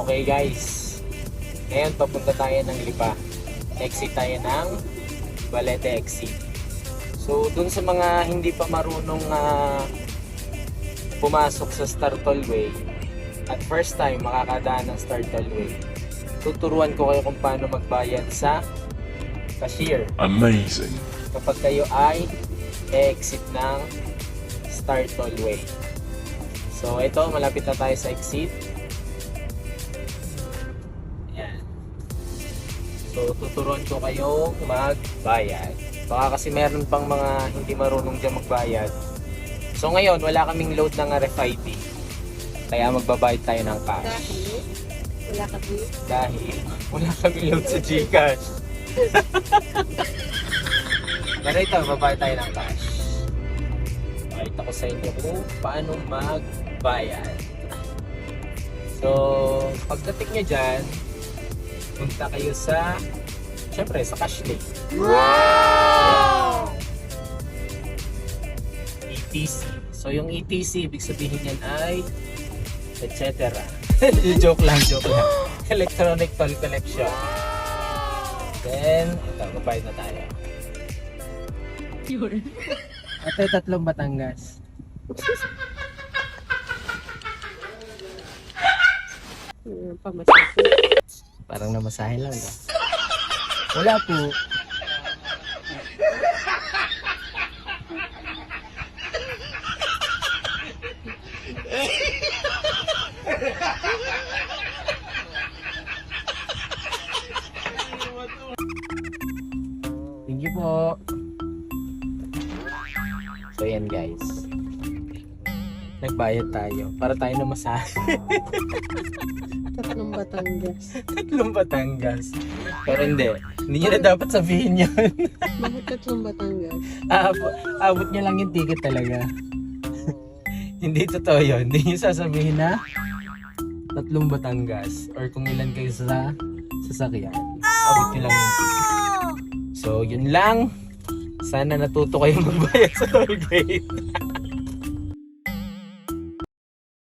Okay guys, ngayon papunta tayo ng Lipa. Exit tayo ng Balete exit. So dun sa mga hindi pa marunong pumasok sa Star Tollway at first time makakadaan ng Star Tollway, tuturuan ko kayo kung paano magbayad sa cashier. Amazing. Kapag kayo ay exit ng Star Tollway. So ito, malapit na tayo sa exit. Ayan. So tuturuan ko kayo magbayad. Baka kasi meron pang mga hindi marunong dyan magbayad. So ngayon, wala kaming load ng RFID. Kaya magbabayad tayo ng cash. Dahil wala kaming load sa GCash. Pero ito, magbabayad tayo ng cash. Pakita ko sa inyo kung paano magbayad. So, pagdating nyo dyan, punta kayo sa, syempre, sa Cashlink. Wow! ETC. So, yung ETC, ibig sabihin yan ay etc. joke lang. Electronic toll collection. Then, ito, magbayad na tayo. Ito, 3 Batangas. Parang namasahe lang. Wala po. Thank you po. So yan guys, nagbayad tayo para tayo na masahe. 3 Batangas. 3 Batangas. Pero hindi nyo na dapat sabihin yun. Bakit 3 Batangas? Abot nyo lang yung ticket talaga. Hindi totoo yun. Hindi nyo sasabihin na 3 Batangas or kung ilan kayo sa sasakyan. Abot nyo lang yung ticket. So yun lang. Sana natuto kayo magbayad sa toll gate.